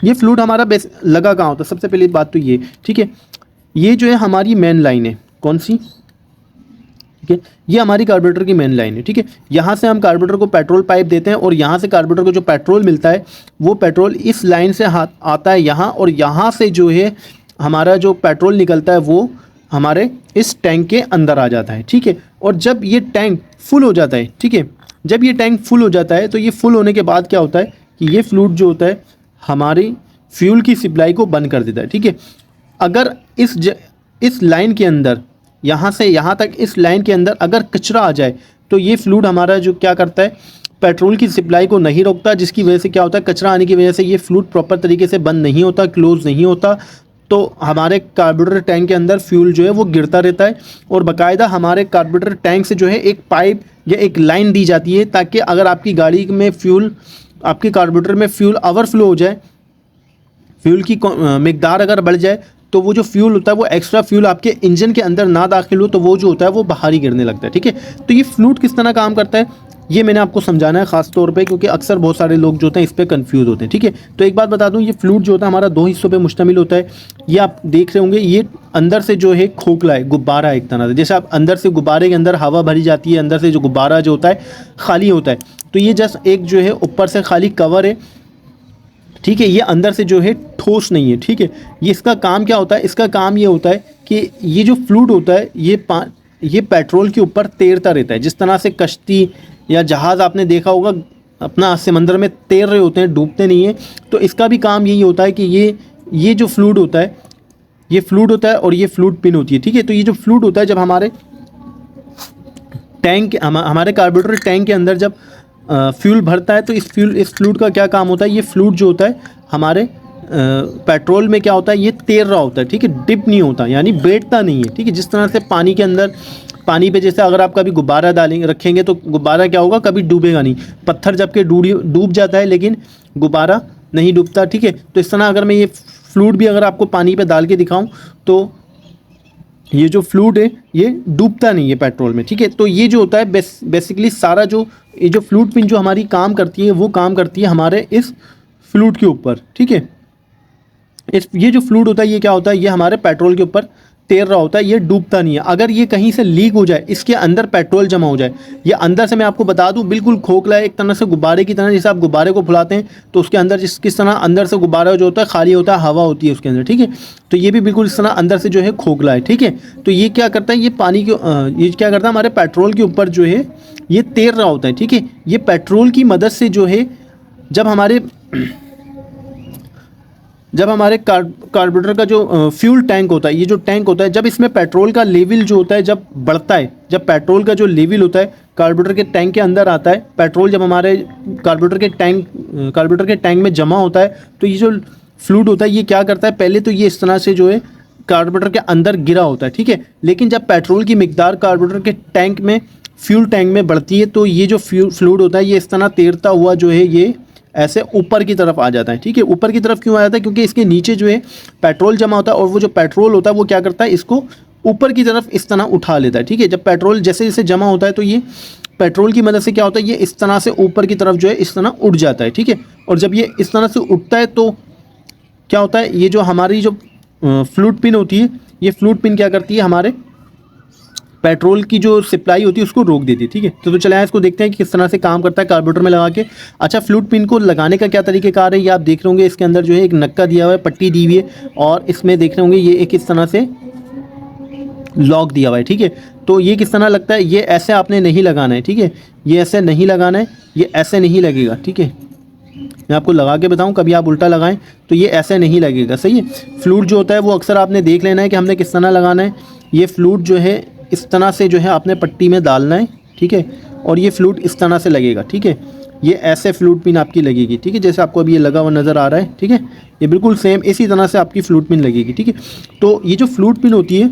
ये फ्लूइड हमारा बेस लगा कहाँ होता है, सबसे पहली बात तो ये। ठीक है, ये जो है हमारी मेन लाइन है, कौन सी, ठीक है, ये हमारी कार्बोरेटर की मेन लाइन है। ठीक है, यहाँ से हम कार्बोरेटर को पेट्रोल पाइप देते हैं और यहाँ से कार्बोरेटर को जो पेट्रोल मिलता है वो पेट्रोल इस लाइन से आता है यहाँ, और यहाँ से जो है हमारा जो पेट्रोल निकलता है वो हमारे इस टैंक के अंदर आ जाता है। ठीक है, और जब ये टैंक फुल हो जाता है, ठीक है, जब ये टैंक फुल हो जाता है तो ये फुल होने के बाद क्या होता है कि ये फ्लूइड जो होता है हमारी फ्यूल की सप्लाई को बंद कर देता है। ठीक है, अगर इस लाइन के अंदर, यहाँ से यहाँ तक इस लाइन के अंदर अगर कचरा आ जाए तो ये फ्लूइड हमारा जो क्या करता है, पेट्रोल की सप्लाई को नहीं रोकता, जिसकी वजह से क्या होता है, कचरा आने की वजह से ये फ्लूइड प्रॉपर तरीके से बंद नहीं होता, क्लोज नहीं होता, तो हमारे कार्बोरेटर टैंक के अंदर फ्यूल जो है वो गिरता रहता है। और बाकायदा हमारे कार्बोरेटर टैंक से जो है एक पाइप या एक लाइन दी जाती है, ताकि अगर आपकी गाड़ी में फ्यूल, आपके कार्बोरेटर में फ्यूल ओवरफ्लो हो जाए, फ्यूल की मिकदार अगर बढ़ जाए, तो वो जो फ्यूल होता है वो एक्स्ट्रा फ्यूल आपके इंजन के अंदर ना दाखिल हो, तो वो जो होता है वो बाहर ही गिरने लगता है। ठीक है, तो ये फ्लूइड किस तरह काम करता है ये मैंने आपको समझाना है खास तौर पे, क्योंकि अक्सर बहुत सारे लोग जो होते हैं इस पर कंफ्यूज होते हैं। ठीक है, तो एक बात बता दूं, ये फ्लूइड जो होता है हमारा 2 हिस्सों पे मुश्तमिल होता है। ये आप देख रहे होंगे, ये अंदर से जो है खोखला है, गुब्बारा है एक तरह से, जैसे आप अंदर से गुब्बारे के अंदर हवा भरी जाती है, अंदर से जो गुब्बारा जो होता है खाली होता है, तो ये जस्ट एक जो है ऊपर से खाली कवर है। ठीक है, ये अंदर से जो है ठोस नहीं है। ठीक है, ये इसका काम क्या होता है, इसका काम ये होता है कि ये जो फ्लूइड होता है ये पेट्रोल के ऊपर तैरता रहता है, जिस तरह से कश्ती या जहाज़ आपने देखा होगा अपना समंदर में तैर रहे होते हैं, डूबते नहीं हैं। तो इसका भी काम यही होता है कि ये जो फ्लूइड होता है, ये फ्लूइड होता है और ये फ्लूइड पिन होती है। ठीक है, तो ये जो फ्लूइड होता है जब हमारे टैंक, हमारे कार्बोरेटर टैंक के अंदर जब फ्यूल भरता है, तो इस फ्लूइड का क्या काम होता है, ये फ्लूइड जो होता है हमारे पेट्रोल में क्या होता है, ये तैर रहा होता है। ठीक है, डिप नहीं होता, यानी बैठता नहीं है। ठीक है, जिस तरह से पानी के अंदर, पानी पे जैसे अगर आप कभी गुब्बारा डालेंगे रखेंगे तो गुब्बारा क्या होगा, कभी डूबेगा नहीं। पत्थर जबकि डूब जाता है लेकिन गुब्बारा नहीं डूबता। ठीक है, तो इस तरह अगर मैं ये फ्लूइड भी अगर आपको पानी पे डाल के दिखाऊं तो ये जो फ्लूइड है ये डूबता नहीं है पेट्रोल में। ठीक है, तो ये जो होता है बेसिकली सारा जो ये जो फ्लूइड पिन जो हमारी काम करती है वो काम करती है हमारे इस फ्लूइड के ऊपर। ठीक है, ये जो फ्लूइड होता है ये क्या होता है, ये हमारे पेट्रोल के ऊपर तैर रहा होता है, ये डूबता नहीं है। अगर ये कहीं से लीक हो जाए, इसके अंदर पेट्रोल जमा हो जाए, ये अंदर से मैं आपको बता दूं बिल्कुल खोखला है, एक तरह से गुब्बारे की तरह, जैसे आप गुब्बारे को फुलाते हैं तो उसके अंदर किस तरह अंदर से गुब्बारा जो होता है खाली होता है, हवा होती है उसके अंदर। ठीक है, तो ये भी बिल्कुल इस तरह अंदर से जो है खोखला है। ठीक है, तो ये क्या करता है, ये पानी के ये क्या करता है, हमारे पेट्रोल के ऊपर जो है ये तैर रहा होता है। ठीक है, ये पेट्रोल की मदद से जो है जब हमारे कार्बोरेटर का जो फ्यूल टैंक होता है, ये जो टैंक होता है, जब इसमें पेट्रोल का लेवल जो होता है जब बढ़ता है, जब पेट्रोल का जो लेवल होता है कार्बोरेटर के टैंक के अंदर आता है, पेट्रोल जब हमारे कार्बोरेटर के टैंक में जमा होता है, तो ये जो फ्लूइड होता है ये क्या करता है, पहले तो ये इस तरह से जो है कार्बोरेटर के अंदर गिरा होता है। ठीक है, लेकिन जब पेट्रोल की मिकदार कार्बोरेटर के टैंक में, फ्यूल टैंक में बढ़ती है, तो ये जो फ्लूइड होता है ये इस तरह तैरता हुआ जो है ये ऐसे ऊपर की तरफ आ जाता है। ठीक है, ऊपर की तरफ क्यों आ जाता है, क्योंकि इसके नीचे जो है पेट्रोल जमा होता है, और वो जो पेट्रोल होता है वो क्या करता है, इसको ऊपर की तरफ इस तरह उठा लेता है। ठीक है, जब पेट्रोल जैसे जैसे जमा होता है तो ये पेट्रोल की मदद से क्या होता है, ये इस तरह से ऊपर की तरफ जो है इस तरह उठ जाता है। ठीक है, और जब ये इस तरह से उठता है तो क्या होता है, ये जो हमारी जो फ्लूइड पिन होती है, ये फ्लूइड पिन क्या करती है, हमारे पेट्रोल की जो सप्लाई होती है उसको रोक देती है। ठीक है, तो चले इसको देखते हैं कि किस तरह से काम करता है कार्बोरेटर में लगा के। अच्छा, फ्लूइड पिन को लगाने का क्या तरीक़ेकार है, ये आप देख रहे होंगे, इसके अंदर जो है एक नक्का दिया हुआ है, पट्टी दी हुई है, और इसमें देख रहे होंगे ये एक इस तरह से लॉक दिया हुआ है। ठीक है, तो ये किस तरह लगता है, ये ऐसे आपने नहीं लगाना है। ठीक है, ये ऐसे नहीं लगाना है, ये ऐसे नहीं लगेगा। ठीक है, मैं आपको लगा के बताऊं, कभी आप उल्टा लगाएं तो ये ऐसे नहीं लगेगा। सही है, फ्लूइड जो होता है वो अक्सर आपने देख लेना है कि हमने किस तरह लगाना है। ये फ्लूइड जो है इस तरह से जो है आपने पट्टी में डालना है। ठीक है, और ये फ्लूट इस तरह से लगेगा, ठीक है। ये ऐसे फ्लूट पिन आपकी लगेगी, ठीक है, जैसे आपको अभी ये लगा हुआ नज़र आ रहा है, ठीक है। ये बिल्कुल सेम इसी तरह से आपकी फ्लूट पिन लगेगी, ठीक है। तो ये जो फ्लूट पिन होती है,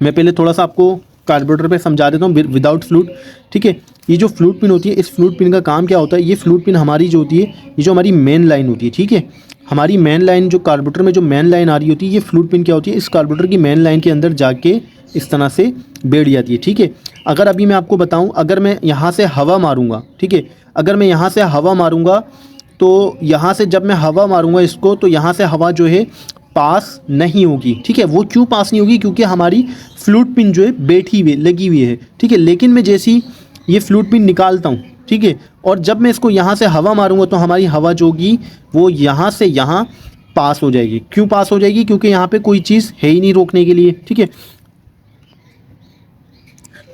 मैं पहले थोड़ा सा आपको कार्बोरेटर पे समझा देता हूँ विदाउट फ्लूट, ठीक है। ये जो फ्लूट पिन होती है, इस फ्लूट पिन का काम क्या होता है, ये फ्लूट पिन हमारी जो होती है, ये जो हमारी मेन लाइन होती है, ठीक है, हमारी मेन लाइन जो कार्बोरेटर में जो मेन लाइन आ रही होती है, ये फ्लूट पिन क्या होती है, इस कार्बोरेटर की मेन लाइन के अंदर जाके इस तरह से बैठ जाती है, ठीक है। अगर अभी मैं आपको बताऊँ, अगर मैं यहाँ से हवा मारूँगा, ठीक है, अगर मैं यहाँ से हवा मारूँगा तो यहाँ से जब मैं हवा मारूँगा इसको, तो यहाँ से हवा जो है पास नहीं होगी, ठीक है। वो क्यों पास नहीं होगी, क्योंकि हमारी फ्लूट पिन जो है बैठी हुई लगी हुई है, ठीक है। लेकिन मैं जैसी ये फ्लूट पिन निकालता हूँ, ठीक है, और जब मैं इसको यहाँ से हवा मारूंगा तो हमारी हवा जो होगी वो यहाँ से यहाँ पास हो जाएगी। क्यों पास हो जाएगी, क्योंकि यहाँ पे कोई चीज़ है ही नहीं रोकने के लिए, ठीक है।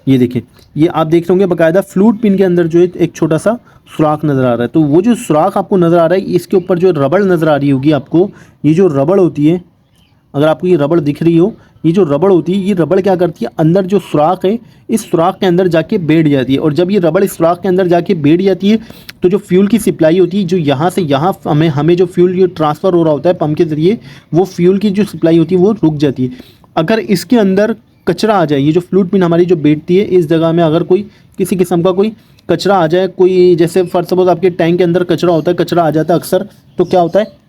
ये देखिए, ये आप देख रहे होंगे बाकायदा फ्लूट पिन के अंदर जो है एक छोटा सा सुराख नज़र आ रहा है। तो वो जो सुराख आपको नज़र आ रहा है, इसके ऊपर जो रबड़ नज़र आ रही होगी आपको, ये जो रबड़ होती है, अगर आपको ये रबड़ दिख रही हो, ये जो रबड़ होती है, ये रबड़ क्या करती है, अंदर जो सुराख है, इस सुराख के अंदर जाके बैठ जाती है। और जब ये रबड़ इस सुराख के अंदर जाके बैठ जाती है, तो जो फ्यूल की सप्लाई होती है, जो यहाँ से यहाँ हमें जो फ्यूल जो ट्रांसफ़र हो रहा होता है पंप के ज़रिए, वो फ्यूल की जो सप्लाई होती है वो रुक जाती है। अगर इसके अंदर कचरा आ जाए, ये जो फ्लूट पिन हमारी जो बैठती है, इस जगह में अगर कोई किसी किस्म का कोई कचरा आ जाए, कोई जैसे फॉर सपोज आपके टैंक के अंदर कचरा होता है, कचरा आ जाता है अक्सर, तो क्या होता है,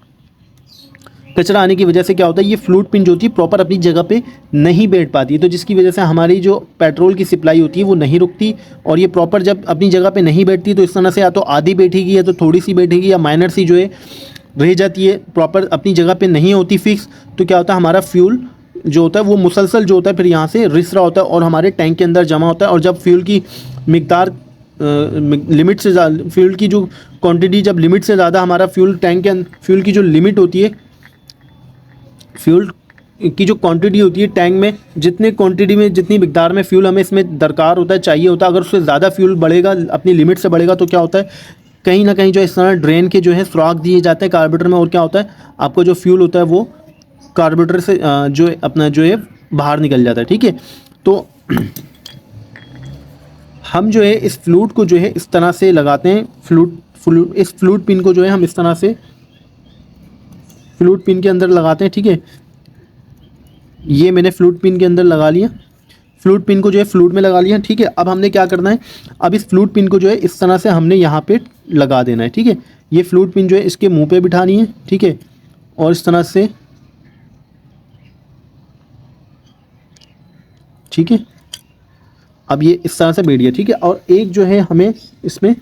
कचरा आने की वजह से क्या होता है, ये फ्लूट पिन जो होती है प्रॉपर अपनी जगह पे नहीं बैठ पाती है, तो जिसकी वजह से हमारी जो पेट्रोल की सप्लाई होती है वो नहीं रुकती। और ये प्रॉपर जब अपनी जगह पे नहीं बैठती, तो इस तरह से या तो आधी बैठेगी या तो थोड़ी सी बैठेगी या माइनर सी जो है रह जाती है, प्रॉपर अपनी जगह पे नहीं होती फिक्स। तो क्या होता है, हमारा फ्यूल जो होता है वो मुसलसल जो होता है फिर यहाँ से रिस रहा होता है और हमारे टैंक के अंदर जमा होता है। और जब फ्यूल की मिकदार लिमिट से ज़्यादा, फ्यूल की जो क्वांटिटी जब लिमिट से ज़्यादा हमारा फ्यूल टैंक के फ्यूल की जो लिमिट होती है, फ्यूल की जो क्वांटिटी होती है टैंक में, जितने क्वांटिटी में जितनी मिकदार में फ्यूल हमें इसमें दरकार होता है, चाहिए होता है, अगर उससे ज़्यादा फ्यूल बढ़ेगा, अपनी लिमिट से बढ़ेगा, तो क्या होता है, कहीं ना कहीं जो इस तरह ड्रेन के जो है सुराख दिए जाते हैं कार्बोरेटर में, और क्या होता है, आपको जो फ्यूल होता है वो कार्बोरेटर से जो अपना जो है बाहर निकल जाता है, ठीक है। तो हम जो है इस फ्लूट को जो है इस तरह से लगाते हैं, इस फ्लूट पिन को जो है हम इस तरह से फ्लूट पिन के अंदर लगाते हैं, ठीक है। ये मैंने फ्लूट पिन के अंदर लगा लिया, फ्लूट पिन को जो है फ्लूट में लगा लिया, ठीक है। अब हमने क्या करना है, अब इस फ्लूट पिन को जो है इस तरह से हमने यहाँ पे लगा देना है, ठीक है। ये फ्लूट पिन जो है इसके मुंह पे बिठानी है, ठीक है, और इस तरह से, ठीक है। अब ये इस तरह से बैठ गया, ठीक है। और एक जो है हमें इसमें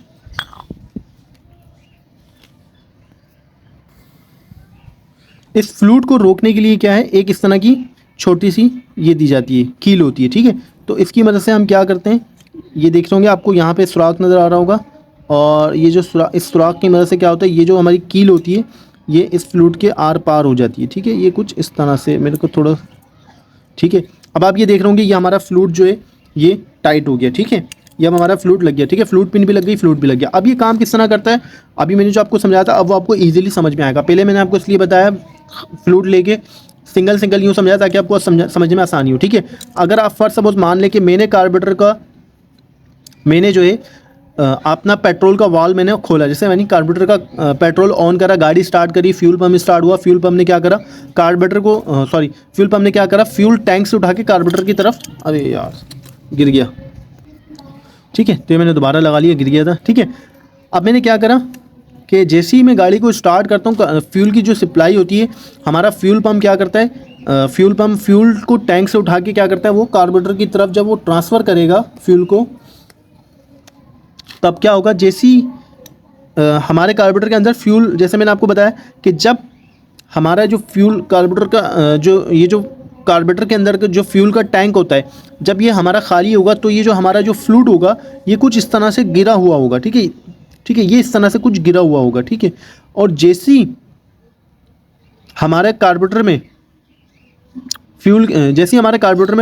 इस फ्लूट को रोकने के लिए क्या है, एक इस तरह की छोटी सी ये दी जाती है, कील होती है, ठीक है। तो इसकी मदद से हम क्या करते हैं, ये देख रहे होंगे आपको यहाँ पे सुराख नज़र आ रहा होगा, और ये जो इस सुराख की मदद से क्या होता है, ये जो हमारी कील होती है ये इस फ्लूट के आर पार हो जाती है, ठीक है। ये कुछ इस तरह से मेरे को थोड़ा, ठीक है। अब आप ये देख रहे होंगे ये हमारा फ्लूट जो है ये टाइट हो गया, ठीक है। ये अब हमारा फ्लूट लग गया, ठीक है, फ्लूट पिन भी लग गई, फ्लूट भी लग गया। अब ये काम किस तरह करता है, अभी मैंने जो आपको समझाया था, अब वो आपको ईजिली समझ में आएगा। पहले मैंने आपको इसलिए बताया फ्लूट लेके सिंगल सिंगल यूँ समझाया ताकि आपको समझ में आसानी हो, ठीक है। अगर आप फर्स्ट सपोज मान लें कि मैंने कार्बोरेटर का, मैंने जो है अपना पेट्रोल का वाल्व मैंने खोला, जैसे मैंने कार्बोरेटर का पेट्रोल ऑन करा, गाड़ी स्टार्ट करी, फ्यूल पंप स्टार्ट हुआ, फ्यूल पंप ने क्या करा, कार्बोरेटर को फ्यूल पंप ने क्या करा, फ्यूल टैंक से उठा के कार्बोरेटर की तरफ, अरे यार गिर गया, ठीक है। तो ये मैंने दोबारा लगा लिया, गिर गया था, ठीक है। अब मैंने क्या करा कि जैसे ही मैं गाड़ी को स्टार्ट करता हूँ, फ्यूल की जो सप्लाई होती है, हमारा फ्यूल पंप क्या करता है, फ्यूल पंप फ्यूल को टैंक से उठा के क्या करता है, वो कार्बोरेटर की तरफ जब वो ट्रांसफ़र करेगा फ्यूल को, तब क्या होगा, जैसी हमारे कार्बोरेटर के अंदर फ्यूल, जैसे मैंने आपको बताया कि जब हमारा जो फ्यूल कार्बोरेटर का जो कार्बोरेटर के अंदर का जो फ्यूल का टैंक होता है, जब ये हमारा खाली होगा, तो ये जो हमारा जो फ्लूट होगा ये कुछ इस तरह से गिरा हुआ होगा, ठीक है, ठीक है, ये इस तरह से कुछ गिरा हुआ होगा, ठीक है। और जैसी हमारे कार्बोरेटर में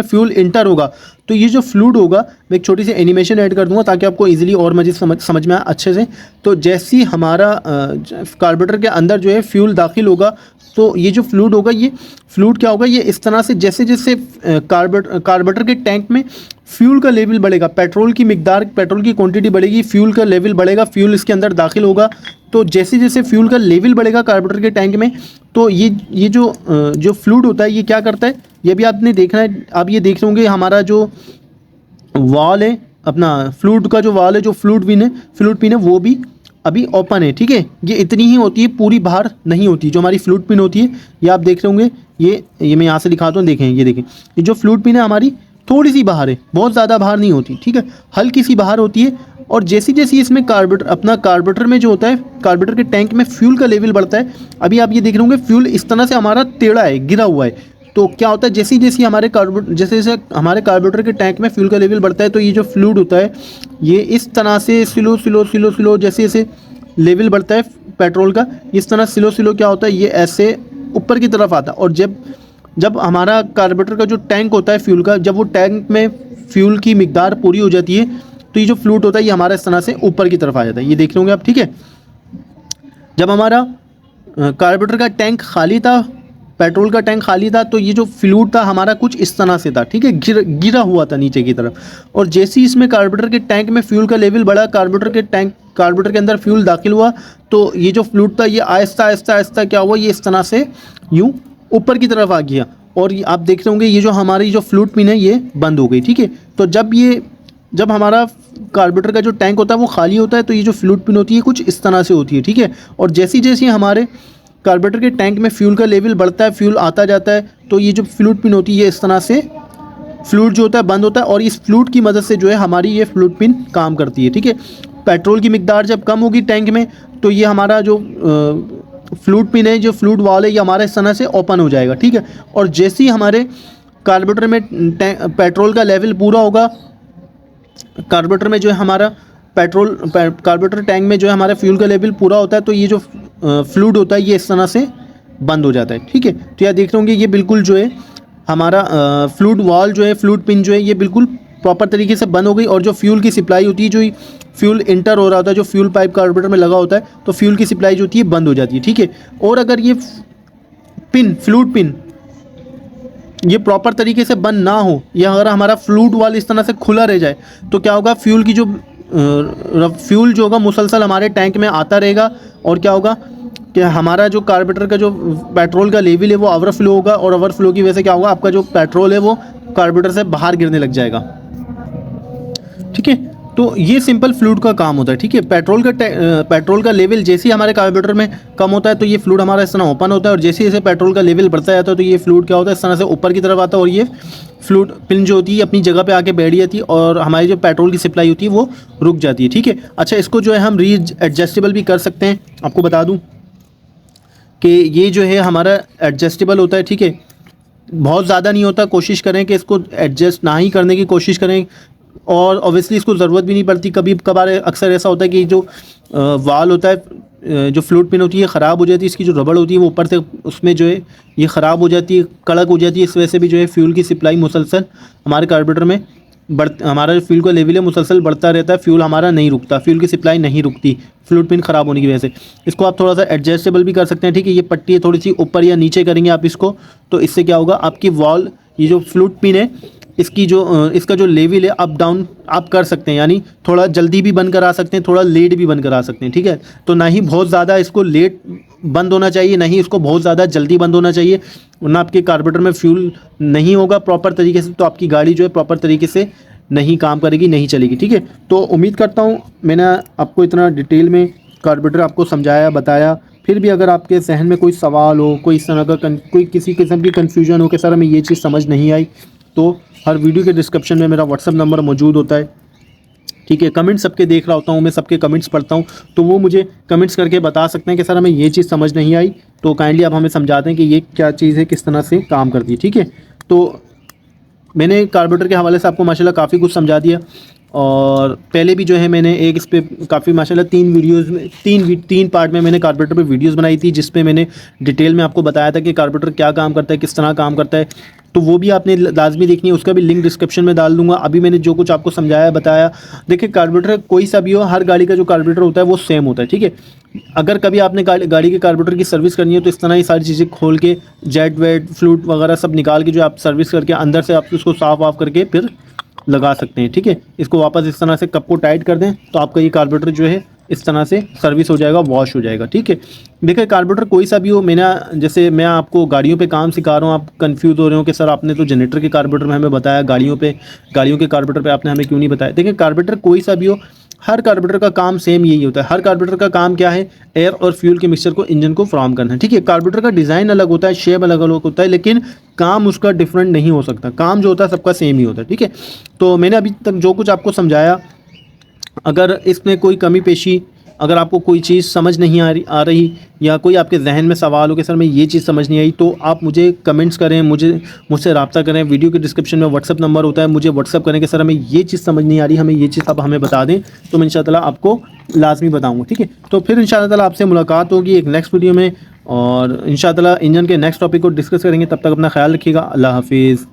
फ्यूल इंटर होगा, तो ये जो फ्लूइड होगा, मैं एक छोटी सी एनिमेशन ऐड कर दूंगा ताकि आपको इजीली और मज़ीद समझ में आए अच्छे से। तो जैसे ही हमारा कार्बोरेटर के अंदर जो है फ्यूल दाखिल होगा, तो ये जो फ्लूइड होगा, ये फ्लूइड क्या होगा, ये इस तरह से जैसे जैसे कार्बोरेटर के टैंक में फ्यूल का लेवल बढ़ेगा, पेट्रोल की मिकदार, पेट्रोल की क्वांटिटी बढ़ेगी, फ्यूल का लेवल बढ़ेगा, फ्यूल इसके अंदर दाखिल होगा। तो जैसे जैसे फ्यूल का लेवल बढ़ेगा कार्बोरेटर के टैंक में, तो ये जो फ्लूइड होता है ये क्या करता है, ये भी आपने देखना है। आप ये देख रहे होंगे हमारा जो वाल है, अपना फ्लूइड का जो वाल है, जो फ्लूइड पिन है वो भी अभी ओपन है, ठीक है। ये इतनी ही होती है, पूरी बाहर नहीं होती। जो हमारी फ्लूइड पिन होती है, ये आप देख रहे होंगे, ये मैं यहाँ से दिखाता हूँ, देखें, ये देखें, ये जो फ्लूइड पिन है हमारी थोड़ी सी बाहर है, बहुत ज़्यादा बाहर नहीं होती, ठीक है, हल्की सी बाहर होती है। और जैसी जैसी इसमें कार्बोरेटर में जो होता है, कार्बोरेटर के टैंक में फ्यूल का लेवल बढ़ता है। अभी आप ये देख रहे होंगे फ्यूल इस तरह से हमारा टेढ़ा है, गिरा हुआ है। तो क्या होता है, जैसे जैसे हमारे कार्बोरेटर के टैंक में फ्यूल का लेवल बढ़ता है, तो ये जो फ्लूइड होता है ये इस तरह से स्लो जैसे जैसे लेवल बढ़ता है पेट्रोल का, इस तरह स्लो क्या होता है, ये ऐसे ऊपर की तरफ आता है। और जब हमारा कार्बोरेटर का जो टैंक होता है फ्यूल का, जब वो टैंक में फ्यूल की मिकदार पूरी हो जाती है, तो ये जो फ्लूइड होता है ये हमारा इस तरह से ऊपर की तरफ आ जाता है। ये देख रहे होंगे आप, ठीक है। जब हमारा कार्बोरेटर का टैंक खाली था, पेट्रोल का टैंक खाली था, तो ये जो फ्लूइड था हमारा कुछ इस तरह से था, ठीक है, गिरा हुआ था नीचे की तरफ। और जैसे ही इसमें कार्बोरेटर के टैंक में फ्यूल का लेवल बढ़ा, कार्बोरेटर के अंदर फ्यूल दाखिल हुआ, तो ये जो फ्लूइड था ये आहिस्ता आहिस्ता क्या हुआ, ये इस तरह से यूँ ऊपर की तरफ आ गया। और आप देख रहे होंगे ये जो हमारी जो फ्लूइड पिन है ये बंद हो गई, ठीक है। तो जब हमारा कार्बोरेटर का जो टैंक होता है वो खाली होता है, तो ये जो फ्लूइड पिन होती है कुछ इस तरह से होती है, ठीक है। और जैसे जैसे हमारे कार्बोरेटर के टैंक में फ्यूल का लेवल बढ़ता है, फ्यूल आता जाता है, तो ये जो फ्लूइड पिन होती है ये इस तरह से फ्लूइड जो होता है बंद होता है। और इस फ्लूइड की मदद से जो है हमारी ये फ्लूइड पिन काम करती है, ठीक है। पेट्रोल की मिकदार जब कम होगी टैंक में, तो ये हमारा जो फ्लूइड पिन है, जो फ्लूइड वाल है, ये हमारे इस तरह से ओपन हो जाएगा, ठीक है। और जैसे ही हमारे कार्बोरेटर में पेट्रोल का लेवल पूरा होगा, कार्बोरेटर में जो है हमारा कार्बोरेटर टैंक में जो है हमारा फ्यूल का लेवल पूरा होता है, तो ये जो फ्लूइड होता है ये इस तरह से बंद हो जाता है, ठीक है। तो यहाँ देख रहे होंगे ये बिल्कुल जो है हमारा फ्लूइड वाल जो है, फ्लूइड पिन जो है ये बिल्कुल प्रॉपर तरीके से बंद हो गई। और जो फ्यूल की सप्लाई होती है, जो फ्यूल इंटर हो रहा होता है, जो फ्यूल पाइप कार्बोरेटर में लगा होता है, तो फ्यूल की सप्लाई जो होती है बंद हो जाती है, ठीक है। और अगर ये फ्लूइड पिन ये प्रॉपर तरीके से बंद ना हो, या अगर हमारा फ्लूइड वाल इस तरह से खुला रह जाए, तो क्या होगा, फ्यूल जो होगा मुसलसल हमारे टैंक में आता रहेगा। और क्या होगा कि हमारा जो कार्बोरेटर का जो पेट्रोल का लेवल है वो ओवरफ्लो होगा, और ओवरफ्लो की वजह से क्या होगा, आपका जो पेट्रोल है वो कार्बोरेटर से बाहर गिरने लग जाएगा, ठीक है। तो ये सिंपल फ्लूइड का काम होता है, ठीक है। पेट्रोल का लेवल जैसे ही हमारे कार्बोरेटर में कम होता है, तो ये फ्लूइड हमारा इस तरह ओपन होता है। और जैसे जैसे पेट्रोल का लेवल बढ़ता जाता है, तो ये फ्लूइड क्या होता है, इस तरह से ऊपर की तरफ आता है, और ये फ्लूइड पिन जो होती है अपनी जगह पे आके बैठ जाती है, और हमारी जो पेट्रोल की सप्लाई होती है वो रुक जाती है, ठीक है। अच्छा, इसको जो है हम एडजस्टेबल भी कर सकते हैं। आपको बता दूँ कि ये जो है हमारा एडजस्टेबल होता है, ठीक है, बहुत ज़्यादा नहीं होता। कोशिश करें कि इसको एडजस्ट ना ही करने की कोशिश करें, और ऑब्वियसली इसको ज़रूरत भी नहीं पड़ती। कभी कभार अक्सर ऐसा होता है कि जो वाल होता है, जो फ्लूइड पिन होती है ख़राब हो जाती है, इसकी जो रबड़ होती है वो ऊपर से उसमें जो है ये ख़राब हो जाती है, कड़क हो जाती है। इस वजह से भी जो है फ्यूल की सप्लाई मुसलसल हमारे कार्बोरेटर में हमारा जो फ्यूल का लेवल है मुसलसल बढ़ता रहता है, फ्यूल हमारा नहीं रुकता, फ्यूल की सप्लाई नहीं रुकती फ्लूइड पिन ख़राब होने की वजह से। इसको आप थोड़ा सा एडजस्टेबल भी कर सकते हैं, ठीक है। ये पट्टी है, थोड़ी सी ऊपर या नीचे करेंगे आप इसको, तो इससे क्या होगा, आपकी वॉल, ये जो फ्लूइड पिन है इसका जो लेवल है अप डाउन आप कर सकते हैं, यानी थोड़ा जल्दी भी बंद करा सकते हैं, थोड़ा लेट भी बंद करा सकते हैं, ठीक है। तो ना ही बहुत ज़्यादा इसको लेट बंद होना चाहिए, ना ही इसको बहुत ज़्यादा जल्दी बंद होना चाहिए, वरना आपके कार्बोरेटर में फ्यूल नहीं होगा प्रॉपर तरीके से, तो आपकी गाड़ी जो है प्रॉपर तरीके से नहीं काम करेगी, नहीं चलेगी, ठीक है। तो उम्मीद करता हूँ मैंने आपको इतना डिटेल में कार्बोरेटर आपको समझाया, बताया। फिर भी अगर आपके जहन में कोई सवाल हो, कोई इस तरह का कोई किसी किस्म की कन्फ्यूजन हो कि सर हमें ये चीज़ समझ नहीं आई, तो हर वीडियो के डिस्क्रिप्शन में मेरा व्हाट्सअप नंबर मौजूद होता है, ठीक है। कमेंट सबके देख रहा होता हूँ मैं, सबके कमेंट्स पढ़ता हूँ, तो वो मुझे कमेंट्स करके बता सकते हैं कि सर हमें ये चीज़ समझ नहीं आई, तो काइंडली आप हमें समझा दें कि ये क्या चीज़ है, किस तरह से काम करती है, ठीक है। तो मैंने कार्बोरेटर के हवाले से आपको माशाल्लाह काफ़ी कुछ समझा दिया। और पहले भी जो है मैंने एक इस पे काफ़ी माशाल्लाह 3 वीडियोज़ में 3 पार्ट में मैंने कार्बोरेटर पे वीडियोज़ बनाई थी, जिस पे मैंने डिटेल में आपको बताया था कि कार्बोरेटर क्या काम करता है, किस तरह काम करता है। तो वो भी आपने लाजमी देखनी है, उसका भी लिंक डिस्क्रिप्शन में डाल दूंगा। अभी मैंने जो कुछ आपको समझाया बताया, देखिए कार्बोरेटर कोई सा भी हो, हर गाड़ी का जो कार्बोरेटर होता है वो सेम होता है, ठीक है। अगर कभी आपने गाड़ी के कार्बोरेटर की सर्विस करनी है तो इस तरह ही सारी चीज़ें खोल के जेट वेट फ्लूइड वगैरह सब निकाल के जो आप सर्विस करके अंदर से आप उसको साफ वाफ करके फिर लगा सकते हैं, ठीक है। इसको वापस इस तरह से कप को टाइट कर दें तो आपका ये कार्बोरेटर जो है इस तरह से सर्विस हो जाएगा, वॉश हो जाएगा, ठीक है। देखिए कार्बोरेटर कोई सा भी हो, जैसे मैं आपको गाड़ियों पे काम सिखा रहा हूँ, आप कंफ्यूज हो रहे हो कि सर आपने तो जनरेटर के कार्बोरेटर में हमें बताया, गाड़ियों के कार्बोरेटर पे आपने हमें क्यों नहीं बताया। देखिए कार्बोरेटर कोई सा भी हो, हर कार्बोरेटर का काम सेम यही होता है। हर कार्बोरेटर का काम क्या है, एयर और फ्यूल के मिक्सचर को इंजन को फ्रार्म करना है, ठीक है। कार्बोरेटर का डिज़ाइन अलग होता है, शेप अलग अलग होता है, लेकिन काम उसका डिफरेंट नहीं हो सकता। काम जो होता है सबका सेम ही होता है, ठीक है। तो मैंने अभी तक जो कुछ आपको समझाया, अगर इसमें कोई कमी पेशी, अगर आपको कोई चीज़ समझ नहीं आ रही या कोई आपके जहन में सवाल हो कि सर मैं ये चीज़ समझ नहीं आई, तो आप मुझे कमेंट्स करें, मुझसे रब्ता करें। वीडियो के डिस्क्रिप्शन में व्हाट्सअप नंबर होता है, मुझे व्हाट्सअप करें कि सर हमें ये चीज़ समझ नहीं आ रही, हमें ये चीज़ आप हमें बता दें, तो मैं इंशाअल्लाह आपको लाजमी बताऊँगा, ठीक है। तो फिर इंशाअल्लाह आपसे मुलाकात होगी एक नेक्स्ट वीडियो में, और इंशाअल्लाह इंजन के नेक्स्ट टॉपिक को डिस्कस करेंगे। तब तक अपना ख्याल रखिएगा। अल्लाह हाफिज़।